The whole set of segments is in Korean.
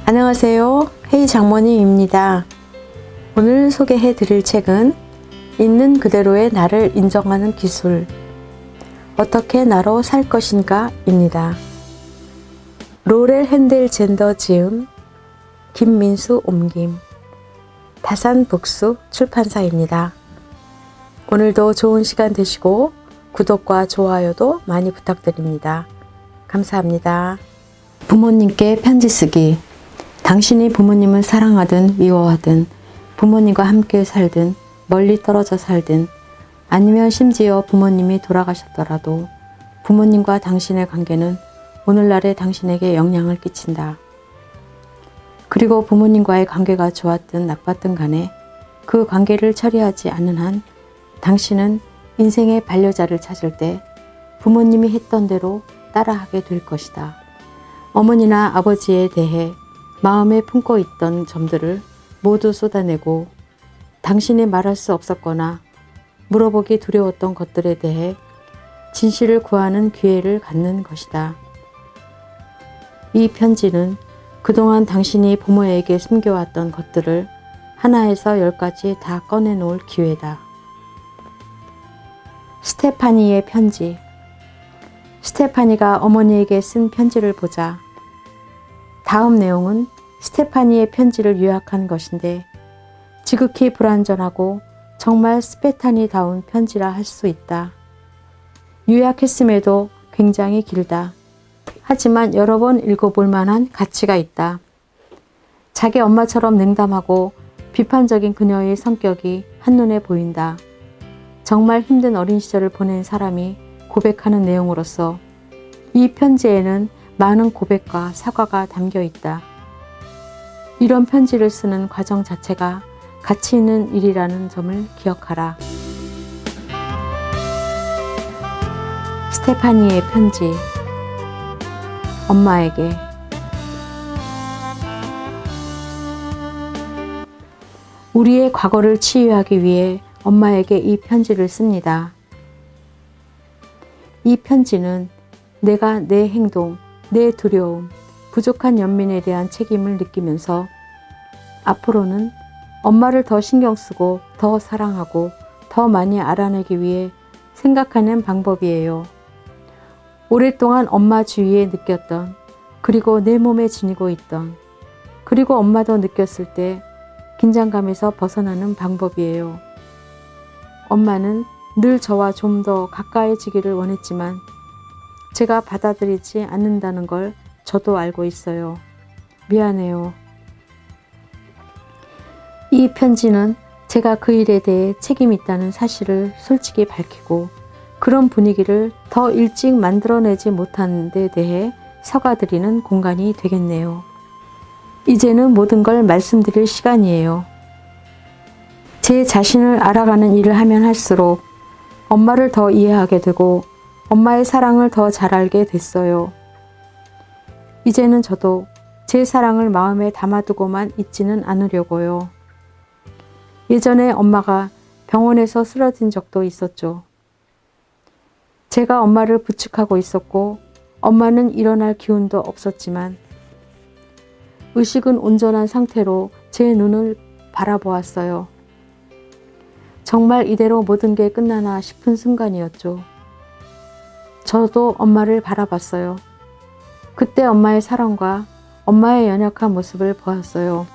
안녕하세요. 헤이 장모님입니다. 오늘 소개해 드릴 책은 있는 그대로의 나를 인정하는 기술, 어떻게 나로 살 것인가 입니다. 로렐 핸델 젠더 지음, 김민수 옮김, 다산 북스 출판사입니다. 오늘도 좋은 시간 되시고 구독과 좋아요도 많이 부탁드립니다. 감사합니다. 부모님께 편지 쓰기. 당신이 부모님을 사랑하든 미워하든 부모님과 함께 살든 멀리 떨어져 살든 아니면 심지어 부모님이 돌아가셨더라도 부모님과 당신의 관계는 오늘날의 당신에게 영향을 끼친다. 그리고 부모님과의 관계가 좋았든 나빴든 간에 그 관계를 처리하지 않는 한 당신은 인생의 반려자를 찾을 때 부모님이 했던 대로 따라하게 될 것이다. 어머니나 아버지에 대해 마음에 품고 있던 점들을 모두 쏟아내고 당신이 말할 수 없었거나 물어보기 두려웠던 것들에 대해 진실을 구하는 기회를 갖는 것이다. 이 편지는 그동안 당신이 부모에게 숨겨왔던 것들을 하나에서 10가지 다 꺼내놓을 기회다. 스테파니의 편지. 스테파니가 어머니에게 쓴 편지를 보자. 다음 내용은 스테파니의 편지를 요약한 것인데 지극히 불완전하고 정말 스테파니다운 편지라 할 수 있다. 요약했음에도 굉장히 길다. 하지만 여러 번 읽어볼 만한 가치가 있다. 자기 엄마처럼 냉담하고 비판적인 그녀의 성격이 한눈에 보인다. 정말 힘든 어린 시절을 보낸 사람이 고백하는 내용으로서 이 편지에는 많은 고백과 사과가 담겨 있다. 이런 편지를 쓰는 과정 자체가 가치 있는 일이라는 점을 기억하라. 스테파니의 편지. 엄마에게. 우리의 과거를 치유하기 위해 엄마에게 이 편지를 씁니다. 이 편지는 내가 내 행동, 내 두려움, 부족한 연민에 대한 책임을 느끼면서 앞으로는 엄마를 더 신경 쓰고 더 사랑하고 더 많이 알아내기 위해 생각하는 방법이에요. 오랫동안 엄마 주위에 느꼈던, 그리고 내 몸에 지니고 있던, 그리고 엄마도 느꼈을 때 긴장감에서 벗어나는 방법이에요. 엄마는 늘 저와 좀 더 가까이지기를 원했지만 제가 받아들이지 않는다는 걸 저도 알고 있어요. 미안해요. 이 편지는 제가 그 일에 대해 책임이 있다는 사실을 솔직히 밝히고 그런 분위기를 더 일찍 만들어내지 못한 데 대해 사과드리는 공간이 되겠네요. 이제는 모든 걸 말씀드릴 시간이에요. 제 자신을 알아가는 일을 하면 할수록 엄마를 더 이해하게 되고 엄마의 사랑을 더 잘 알게 됐어요. 이제는 저도 제 사랑을 마음에 담아두고만 있지는 않으려고요. 예전에 엄마가 병원에서 쓰러진 적도 있었죠. 제가 엄마를 부축하고 있었고 엄마는 일어날 기운도 없었지만 의식은 온전한 상태로 제 눈을 바라보았어요. 정말 이대로 모든 게 끝나나 싶은 순간이었죠. 저도 엄마를 바라봤어요. 그때 엄마의 사랑과 엄마의 연약한 모습을 보았어요.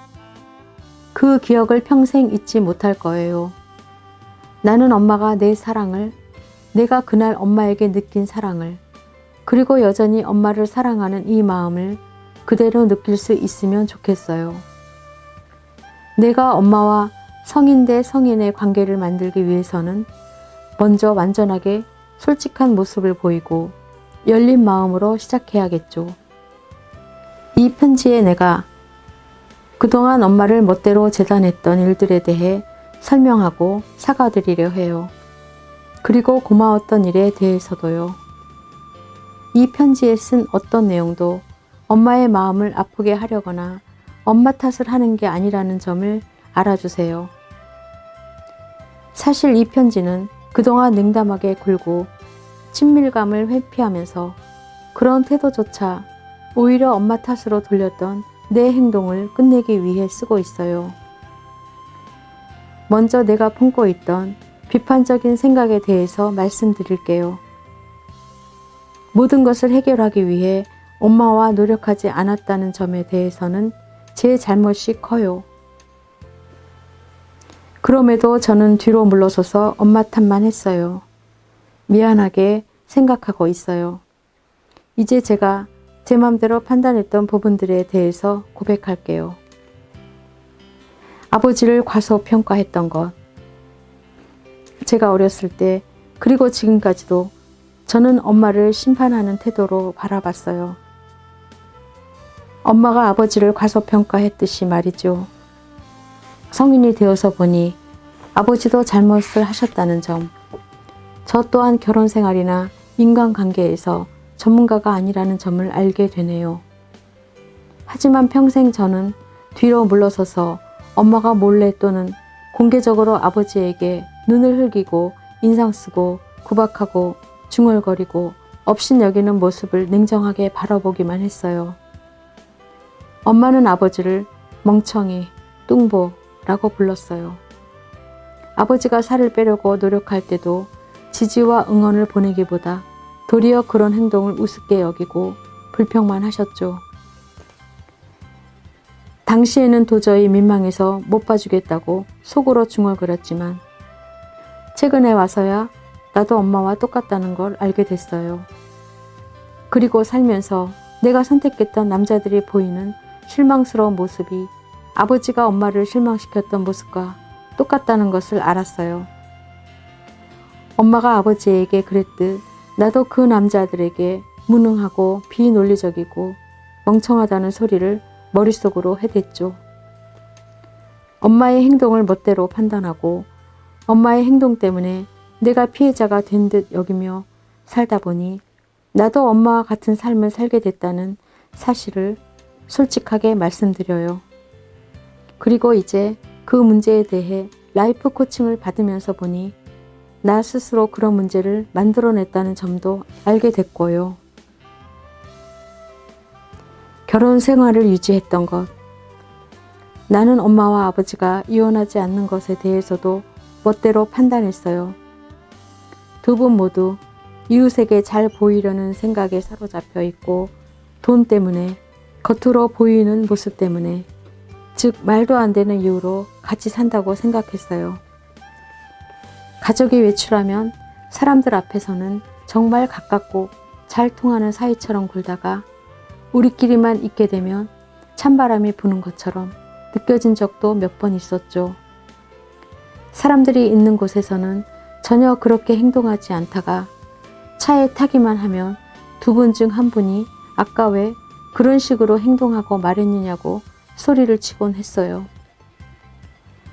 그 기억을 평생 잊지 못할 거예요. 나는 엄마가 내 사랑을, 내가 그날 엄마에게 느낀 사랑을, 그리고 여전히 엄마를 사랑하는 이 마음을 그대로 느낄 수 있으면 좋겠어요. 내가 엄마와 성인 대 성인의 관계를 만들기 위해서는 먼저 완전하게 솔직한 모습을 보이고 열린 마음으로 시작해야겠죠. 이 편지에 내가 그동안 엄마를 멋대로 재단했던 일들에 대해 설명하고 사과드리려 해요. 그리고 고마웠던 일에 대해서도요. 이 편지에 쓴 어떤 내용도 엄마의 마음을 아프게 하려거나 엄마 탓을 하는 게 아니라는 점을 알아주세요. 사실 이 편지는 그동안 냉담하게 굴고 친밀감을 회피하면서 그런 태도조차 오히려 엄마 탓으로 돌렸던 내 행동을 끝내기 위해 쓰고 있어요. 먼저 내가 품고 있던 비판적인 생각에 대해서 말씀드릴게요. 모든 것을 해결하기 위해 엄마와 노력하지 않았다는 점에 대해서는 제 잘못이 커요. 그럼에도 저는 뒤로 물러서서 엄마 탓만 했어요. 미안하게 생각하고 있어요. 이제 제가 제 맘대로 판단했던 부분들에 대해서 고백할게요. 아버지를 과소평가했던 것. 제가 어렸을 때 그리고 지금까지도 저는 엄마를 심판하는 태도로 바라봤어요. 엄마가 아버지를 과소평가했듯이 말이죠. 성인이 되어서 보니 아버지도 잘못을 하셨다는 점, 저 또한 결혼 생활이나 인간관계에서 전문가가 아니라는 점을 알게 되네요. 하지만 평생 저는 뒤로 물러서서 엄마가 몰래 또는 공개적으로 아버지에게 눈을 흘기고 인상 쓰고 구박하고 중얼거리고 업신여기는 모습을 냉정하게 바라보기만 했어요. 엄마는 아버지를 멍청이, 뚱보라고 불렀어요. 아버지가 살을 빼려고 노력할 때도 지지와 응원을 보내기보다 도리어 그런 행동을 우습게 여기고 불평만 하셨죠. 당시에는 도저히 민망해서 못 봐주겠다고 속으로 중얼거렸지만 최근에 와서야 나도 엄마와 똑같다는 걸 알게 됐어요. 그리고 살면서 내가 선택했던 남자들이 보이는 실망스러운 모습이 아버지가 엄마를 실망시켰던 모습과 똑같다는 것을 알았어요. 엄마가 아버지에게 그랬듯 나도 그 남자들에게 무능하고 비논리적이고 멍청하다는 소리를 머릿속으로 해댔죠. 엄마의 행동을 멋대로 판단하고 엄마의 행동 때문에 내가 피해자가 된 듯 여기며 살다 보니 나도 엄마와 같은 삶을 살게 됐다는 사실을 솔직하게 말씀드려요. 그리고 이제 그 문제에 대해 라이프 코칭을 받으면서 보니 나 스스로 그런 문제를 만들어냈다는 점도 알게 됐고요. 결혼 생활을 유지했던 것. 나는 엄마와 아버지가 이혼하지 않는 것에 대해서도 멋대로 판단했어요. 두 분 모두 이웃에게 잘 보이려는 생각에 사로잡혀 있고 돈 때문에 겉으로 보이는 모습 때문에 즉 말도 안 되는 이유로 같이 산다고 생각했어요. 가족이 외출하면 사람들 앞에서는 정말 가깝고 잘 통하는 사이처럼 굴다가 우리끼리만 있게 되면 찬바람이 부는 것처럼 느껴진 적도 몇 번 있었죠. 사람들이 있는 곳에서는 전혀 그렇게 행동하지 않다가 차에 타기만 하면 두 분 중 한 분이 아까 왜 그런 식으로 행동하고 말했느냐고 소리를 치곤 했어요.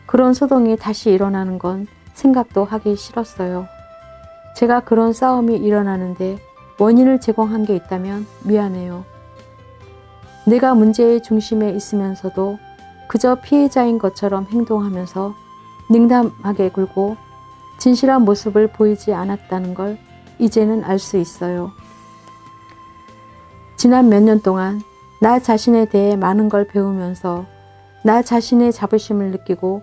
그런 소동이 다시 일어나는 건 생각도 하기 싫었어요. 제가 그런 싸움이 일어나는데 원인을 제공한 게 있다면 미안해요. 내가 문제의 중심에 있으면서도 그저 피해자인 것처럼 행동하면서 냉담하게 굴고 진실한 모습을 보이지 않았다는 걸 이제는 알 수 있어요. 지난 몇 년 동안 나 자신에 대해 많은 걸 배우면서 나 자신의 자부심을 느끼고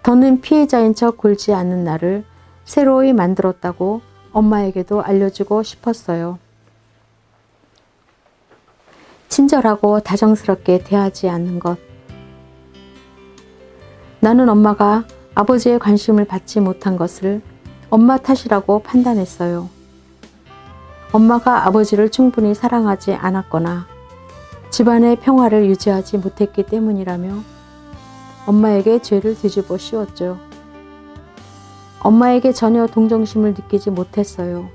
더는 피해자인 척 굴지 않는 나를 새로이 만들었다고 엄마에게도 알려주고 싶었어요. 친절하고 다정스럽게 대하지 않는 것. 나는 엄마가 아버지의 관심을 받지 못한 것을 엄마 탓이라고 판단했어요. 엄마가 아버지를 충분히 사랑하지 않았거나 집안의 평화를 유지하지 못했기 때문이라며 엄마에게 죄를 뒤집어 씌웠죠. 엄마에게 전혀 동정심을 느끼지 못했어요.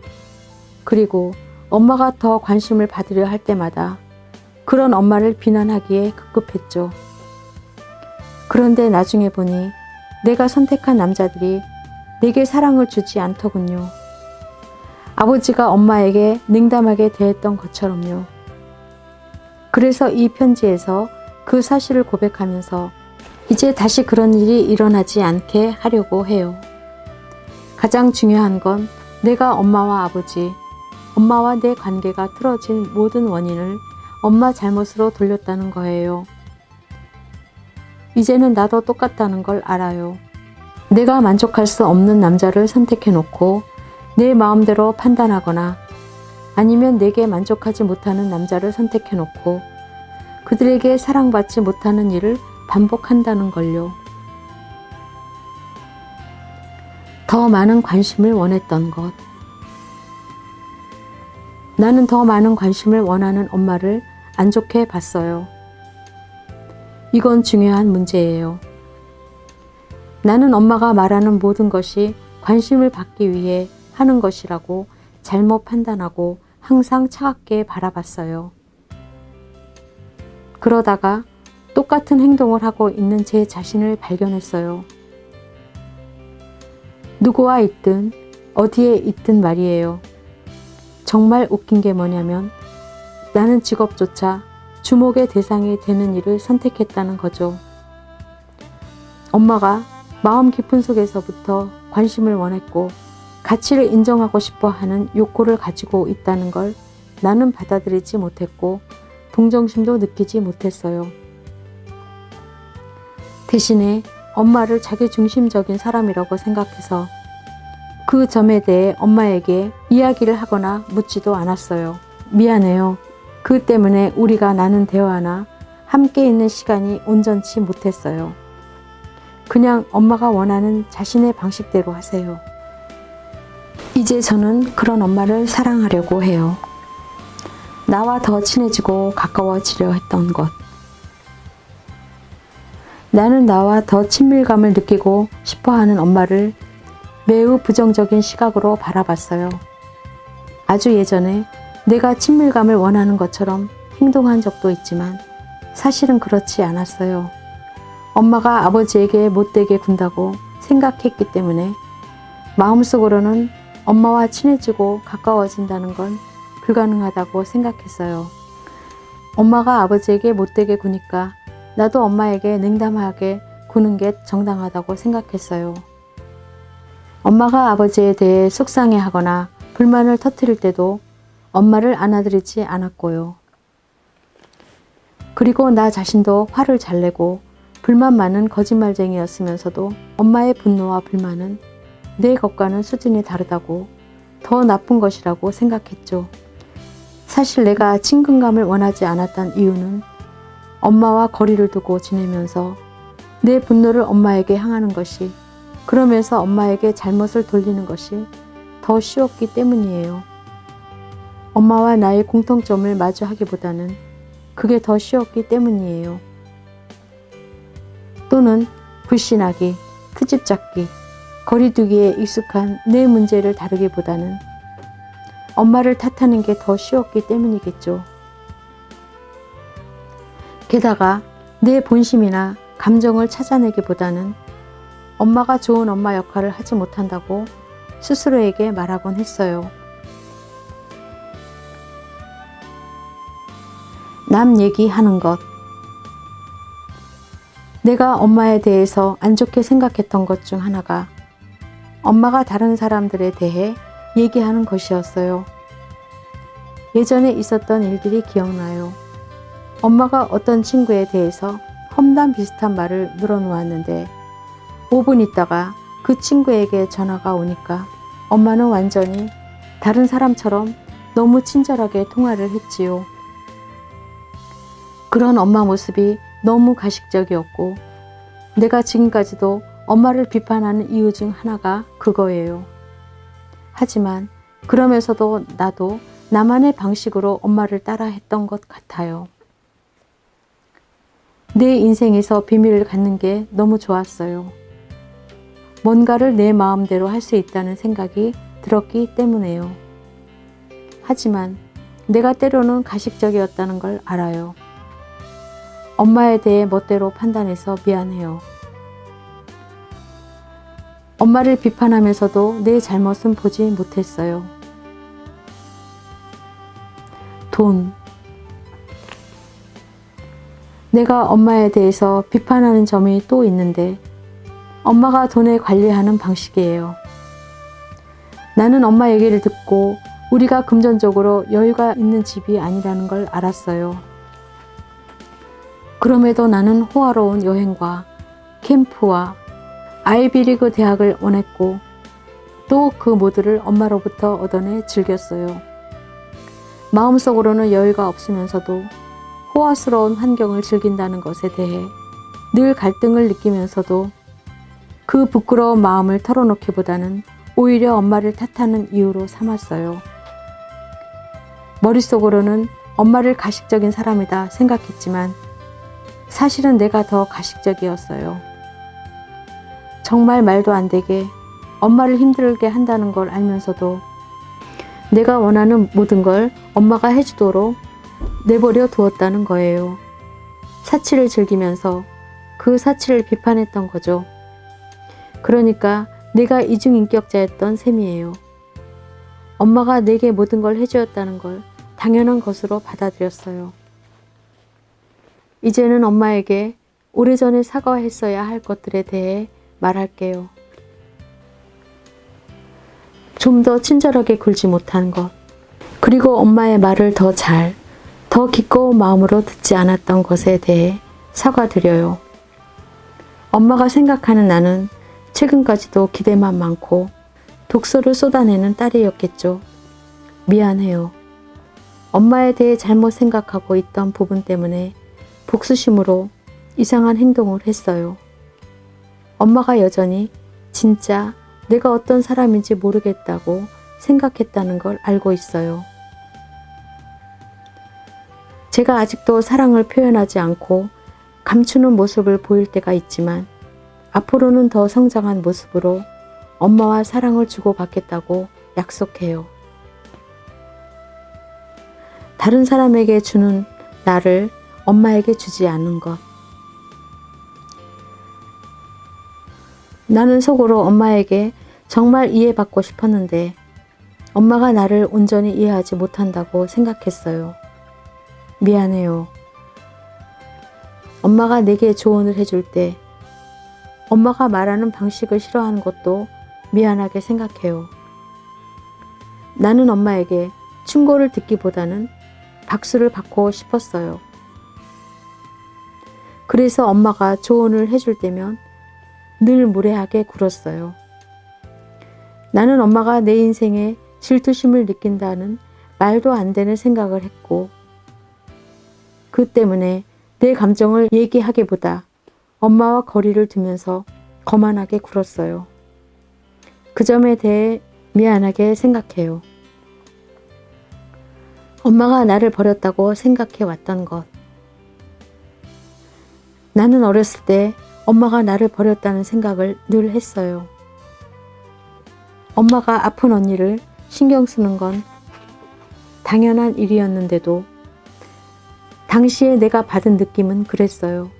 그리고 엄마가 더 관심을 받으려 할 때마다 그런 엄마를 비난하기에 급급했죠. 그런데 나중에 보니 내가 선택한 남자들이 내게 사랑을 주지 않더군요. 아버지가 엄마에게 냉담하게 대했던 것처럼요. 그래서 이 편지에서 그 사실을 고백하면서 이제 다시 그런 일이 일어나지 않게 하려고 해요. 가장 중요한 건 내가 엄마와 아버지, 엄마와 내 관계가 틀어진 모든 원인을 엄마 잘못으로 돌렸다는 거예요. 이제는 나도 똑같다는 걸 알아요. 내가 만족할 수 없는 남자를 선택해놓고 내 마음대로 판단하거나 아니면 내게 만족하지 못하는 남자를 선택해놓고 그들에게 사랑받지 못하는 일을 반복한다는 걸요. 더 많은 관심을 원했던 것. 나는 더 많은 관심을 원하는 엄마를 안 좋게 봤어요. 이건 중요한 문제예요. 나는 엄마가 말하는 모든 것이 관심을 받기 위해 하는 것이라고 잘못 판단하고 항상 차갑게 바라봤어요. 그러다가 똑같은 행동을 하고 있는 제 자신을 발견했어요. 누구와 있든 어디에 있든 말이에요. 정말 웃긴 게 뭐냐면 나는 직업조차 주목의 대상이 되는 일을 선택했다는 거죠. 엄마가 마음 깊은 속에서부터 관심을 원했고 가치를 인정하고 싶어 하는 욕구를 가지고 있다는 걸 나는 받아들이지 못했고 동정심도 느끼지 못했어요. 대신에 엄마를 자기중심적인 사람이라고 생각해서 그 점에 대해 엄마에게 이야기를 하거나 묻지도 않았어요. 미안해요. 그 때문에 우리가 나눈 대화나 함께 있는 시간이 온전치 못했어요. 그냥 엄마가 원하는 자신의 방식대로 하세요. 이제 저는 그런 엄마를 사랑하려고 해요. 나와 더 친해지고 가까워지려 했던 것. 나는 나와 더 친밀감을 느끼고 싶어하는 엄마를 매우 부정적인 시각으로 바라봤어요. 아주 예전에 내가 친밀감을 원하는 것처럼 행동한 적도 있지만 사실은 그렇지 않았어요. 엄마가 아버지에게 못되게 군다고 생각했기 때문에 마음속으로는 엄마와 친해지고 가까워진다는 건 불가능하다고 생각했어요. 엄마가 아버지에게 못되게 구니까 나도 엄마에게 냉담하게 구는 게 정당하다고 생각했어요. 엄마가 아버지에 대해 속상해하거나 불만을 터뜨릴 때도 엄마를 안아드리지 않았고요. 그리고 나 자신도 화를 잘 내고 불만 많은 거짓말쟁이였으면서도 엄마의 분노와 불만은 내 것과는 수준이 다르다고 더 나쁜 것이라고 생각했죠. 사실 내가 친근감을 원하지 않았던 이유는 엄마와 거리를 두고 지내면서 내 분노를 엄마에게 향하는 것이, 그러면서 엄마에게 잘못을 돌리는 것이 더 쉬웠기 때문이에요. 엄마와 나의 공통점을 마주하기보다는 그게 더 쉬웠기 때문이에요. 또는 불신하기, 트집 잡기, 거리두기에 익숙한 내 문제를 다루기보다는 엄마를 탓하는 게 더 쉬웠기 때문이겠죠. 게다가 내 본심이나 감정을 찾아내기보다는 엄마가 좋은 엄마 역할을 하지 못한다고 스스로에게 말하곤 했어요. 남 얘기하는 것. 내가 엄마에 대해서 안 좋게 생각했던 것 중 하나가 엄마가 다른 사람들에 대해 얘기하는 것이었어요. 예전에 있었던 일들이 기억나요. 엄마가 어떤 친구에 대해서 험담 비슷한 말을 늘어놓았는데 5분 있다가 그 친구에게 전화가 오니까 엄마는 완전히 다른 사람처럼 너무 친절하게 통화를 했지요. 그런 엄마 모습이 너무 가식적이었고 내가 지금까지도 엄마를 비판하는 이유 중 하나가 그거예요. 하지만 그러면서도 나도 나만의 방식으로 엄마를 따라 했던 것 같아요. 내 인생에서 비밀을 갖는 게 너무 좋았어요. 뭔가를 내 마음대로 할 수 있다는 생각이 들었기 때문에요. 하지만 내가 때로는 가식적이었다는 걸 알아요. 엄마에 대해 멋대로 판단해서 미안해요. 엄마를 비판하면서도 내 잘못은 보지 못했어요. 돈. 내가 엄마에 대해서 비판하는 점이 또 있는데 엄마가 돈을 관리하는 방식이에요. 나는 엄마 얘기를 듣고 우리가 금전적으로 여유가 있는 집이 아니라는 걸 알았어요. 그럼에도 나는 호화로운 여행과 캠프와 아이비리그 대학을 원했고 또 그 모두를 엄마로부터 얻어내 즐겼어요. 마음속으로는 여유가 없으면서도 호화스러운 환경을 즐긴다는 것에 대해 늘 갈등을 느끼면서도 그 부끄러운 마음을 털어놓기보다는 오히려 엄마를 탓하는 이유로 삼았어요. 머릿속으로는 엄마를 가식적인 사람이다 생각했지만 사실은 내가 더 가식적이었어요. 정말 말도 안 되게 엄마를 힘들게 한다는 걸 알면서도 내가 원하는 모든 걸 엄마가 해주도록 내버려 두었다는 거예요. 사치를 즐기면서 그 사치를 비판했던 거죠. 그러니까 내가 이중인격자였던 셈이에요. 엄마가 내게 모든 걸 해주었다는 걸 당연한 것으로 받아들였어요. 이제는 엄마에게 오래전에 사과했어야 할 것들에 대해 말할게요. 좀 더 친절하게 굴지 못한 것, 그리고 엄마의 말을 더 기꺼운 마음으로 듣지 않았던 것에 대해 사과드려요. 엄마가 생각하는 나는 최근까지도 기대만 많고 독서를 쏟아내는 딸이었겠죠. 미안해요. 엄마에 대해 잘못 생각하고 있던 부분 때문에 복수심으로 이상한 행동을 했어요. 엄마가 여전히 진짜 내가 어떤 사람인지 모르겠다고 생각했다는 걸 알고 있어요. 제가 아직도 사랑을 표현하지 않고 감추는 모습을 보일 때가 있지만 앞으로는 더 성장한 모습으로 엄마와 사랑을 주고받겠다고 약속해요. 다른 사람에게 주는 나를 엄마에게 주지 않는 것. 나는 속으로 엄마에게 정말 이해받고 싶었는데 엄마가 나를 온전히 이해하지 못한다고 생각했어요. 미안해요. 엄마가 내게 조언을 해줄 때 엄마가 말하는 방식을 싫어하는 것도 미안하게 생각해요. 나는 엄마에게 충고를 듣기보다는 박수를 받고 싶었어요. 그래서 엄마가 조언을 해줄 때면 늘 무례하게 굴었어요. 나는 엄마가 내 인생에 질투심을 느낀다는 말도 안 되는 생각을 했고 그 때문에 내 감정을 얘기하기보다 엄마와 거리를 두면서 거만하게 굴었어요. 그 점에 대해 미안하게 생각해요. 엄마가 나를 버렸다고 생각해 왔던 것. 나는 어렸을 때 엄마가 나를 버렸다는 생각을 늘 했어요. 엄마가 아픈 언니를 신경 쓰는 건 당연한 일이었는데도 당시에 내가 받은 느낌은 그랬어요.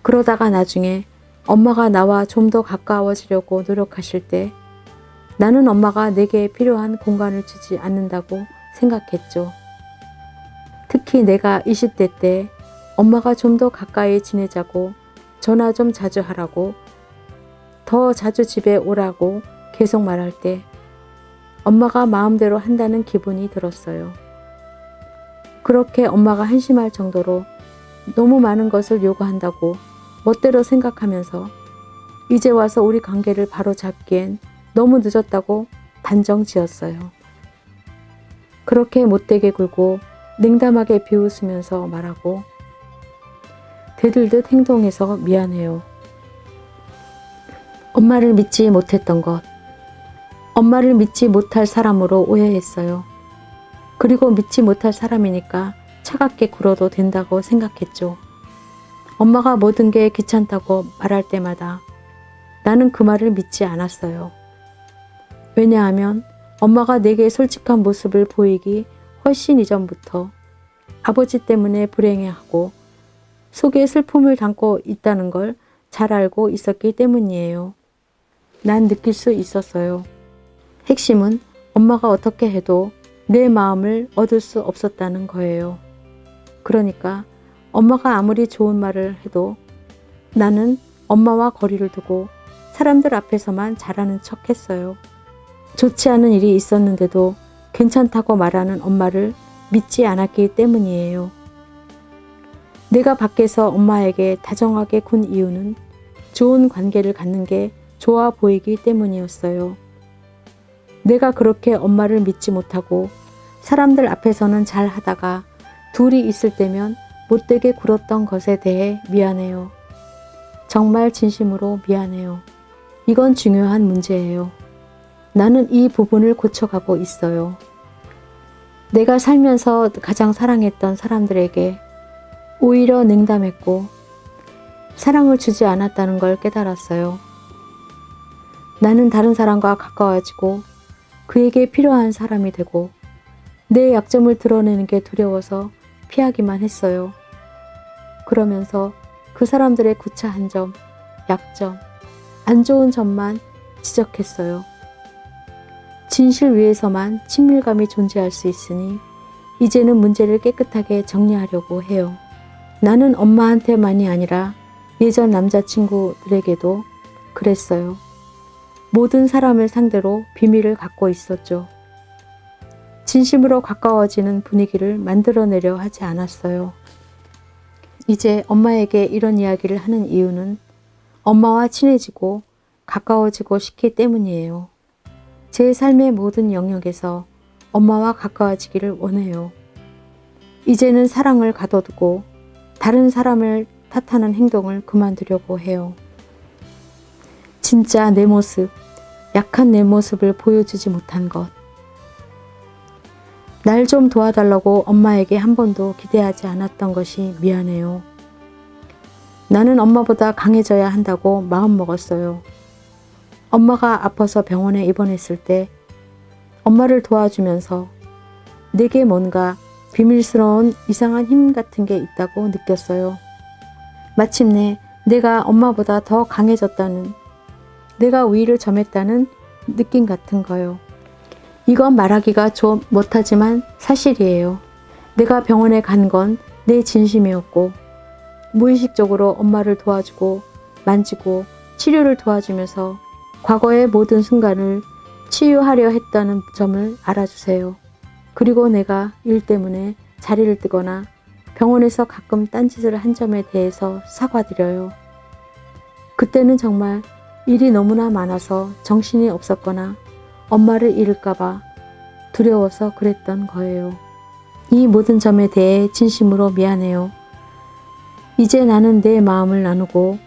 그러다가 나중에 엄마가 나와 좀 더 가까워지려고 노력하실 때 나는 엄마가 내게 필요한 공간을 주지 않는다고 생각했죠. 특히 내가 20대 때 엄마가 좀 더 가까이 지내자고 전화 좀 자주 하라고 더 자주 집에 오라고 계속 말할 때 엄마가 마음대로 한다는 기분이 들었어요. 그렇게 엄마가 한심할 정도로 너무 많은 것을 요구한다고 멋대로 생각하면서 이제 와서 우리 관계를 바로잡기엔 너무 늦었다고 단정 지었어요. 그렇게 못되게 굴고 냉담하게 비웃으면서 말하고 대들듯 행동해서 미안해요. 엄마를 믿지 못했던 것. 엄마를 믿지 못할 사람으로 오해했어요. 그리고 믿지 못할 사람이니까 차갑게 굴어도 된다고 생각했죠. 엄마가 모든 게 귀찮다고 말할 때마다 나는 그 말을 믿지 않았어요. 왜냐하면 엄마가 내게 솔직한 모습을 보이기 훨씬 이전부터 아버지 때문에 불행해하고 속에 슬픔을 담고 있다는 걸 잘 알고 있었기 때문이에요. 난 느낄 수 있었어요. 핵심은 엄마가 어떻게 해도 내 마음을 얻을 수 없었다는 거예요. 그러니까 엄마가 아무리 좋은 말을 해도 나는 엄마와 거리를 두고 사람들 앞에서만 잘하는 척 했어요. 좋지 않은 일이 있었는데도 괜찮다고 말하는 엄마를 믿지 않았기 때문이에요. 내가 밖에서 엄마에게 다정하게 군 이유는 좋은 관계를 갖는 게 좋아 보이기 때문이었어요. 내가 그렇게 엄마를 믿지 못하고 사람들 앞에서는 잘 하다가 둘이 있을 때면 못되게 굴었던 것에 대해 미안해요. 정말 진심으로 미안해요. 이건 중요한 문제예요. 나는 이 부분을 고쳐가고 있어요. 내가 살면서 가장 사랑했던 사람들에게 오히려 냉담했고 사랑을 주지 않았다는 걸 깨달았어요. 나는 다른 사람과 가까워지고 그에게 필요한 사람이 되고 내 약점을 드러내는 게 두려워서 피하기만 했어요. 그러면서 그 사람들의 구차한 점, 약점, 안 좋은 점만 지적했어요. 진실 위에서만 친밀감이 존재할 수 있으니 이제는 문제를 깨끗하게 정리하려고 해요. 나는 엄마한테만이 아니라 예전 남자친구들에게도 그랬어요. 모든 사람을 상대로 비밀을 갖고 있었죠. 진심으로 가까워지는 분위기를 만들어내려 하지 않았어요. 이제 엄마에게 이런 이야기를 하는 이유는 엄마와 친해지고 가까워지고 싶기 때문이에요. 제 삶의 모든 영역에서 엄마와 가까워지기를 원해요. 이제는 사랑을 가둬두고 다른 사람을 탓하는 행동을 그만두려고 해요. 진짜 내 모습, 약한 내 모습을 보여주지 못한 것. 날 좀 도와달라고 엄마에게 한 번도 기대하지 않았던 것이 미안해요. 나는 엄마보다 강해져야 한다고 마음먹었어요. 엄마가 아파서 병원에 입원했을 때 엄마를 도와주면서 내게 뭔가 비밀스러운 이상한 힘 같은 게 있다고 느꼈어요. 마침내 내가 엄마보다 더 강해졌다는, 내가 위를 점했다는 느낌 같은 거요. 이건 말하기가 좀 못하지만 사실이에요. 내가 병원에 간 건 내 진심이었고 무의식적으로 엄마를 도와주고 만지고 치료를 도와주면서 과거의 모든 순간을 치유하려 했다는 점을 알아주세요. 그리고 내가 일 때문에 자리를 뜨거나 병원에서 가끔 딴짓을 한 점에 대해서 사과드려요. 그때는 정말 일이 너무나 많아서 정신이 없었거나 엄마를 잃을까봐 두려워서 그랬던 거예요. 이 모든 점에 대해 진심으로 미안해요. 이제 나는 내 마음을 나누고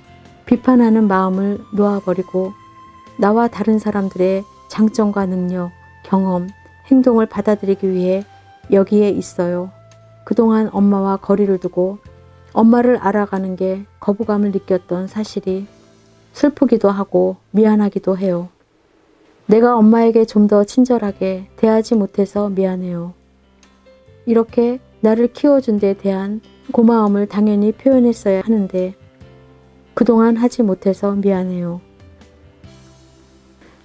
비판하는 마음을 놓아버리고 나와 다른 사람들의 장점과 능력, 경험, 행동을 받아들이기 위해 여기에 있어요. 그동안 엄마와 거리를 두고 엄마를 알아가는 게 거부감을 느꼈던 사실이 슬프기도 하고 미안하기도 해요. 내가 엄마에게 좀 더 친절하게 대하지 못해서 미안해요. 이렇게 나를 키워준 데 대한 고마움을 당연히 표현했어야 하는데 그동안 하지 못해서 미안해요.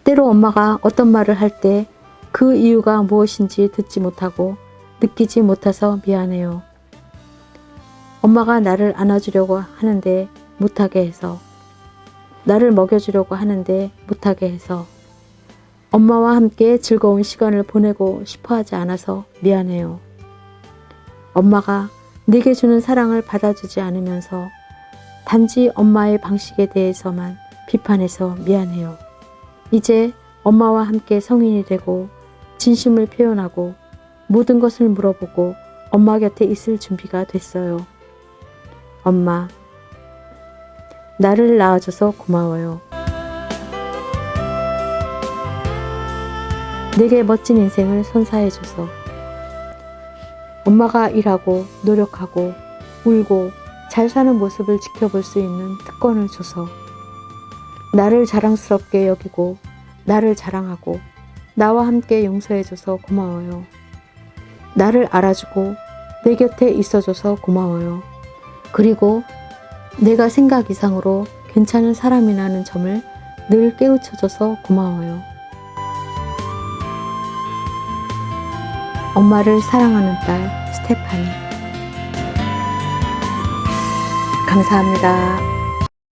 때로 엄마가 어떤 말을 할 때 그 이유가 무엇인지 듣지 못하고 느끼지 못해서 미안해요. 엄마가 나를 안아주려고 하는데 못하게 해서, 나를 먹여주려고 하는데 못하게 해서, 엄마와 함께 즐거운 시간을 보내고 싶어 하지 않아서 미안해요. 엄마가 내게 주는 사랑을 받아주지 않으면서 단지 엄마의 방식에 대해서만 비판해서 미안해요. 이제 엄마와 함께 성인이 되고 진심을 표현하고 모든 것을 물어보고 엄마 곁에 있을 준비가 됐어요. 엄마, 나를 낳아줘서 고마워요. 내게 멋진 인생을 선사해줘서, 엄마가 일하고 노력하고 울고 잘 사는 모습을 지켜볼 수 있는 특권을 줘서 나를 자랑스럽게 여기고 나를 자랑하고 나와 함께 용서해줘서 고마워요. 나를 알아주고 내 곁에 있어줘서 고마워요. 그리고 내가 생각 이상으로 괜찮은 사람이라는 점을 늘 깨우쳐줘서 고마워요. 엄마를 사랑하는 딸 스테파니. 감사합니다.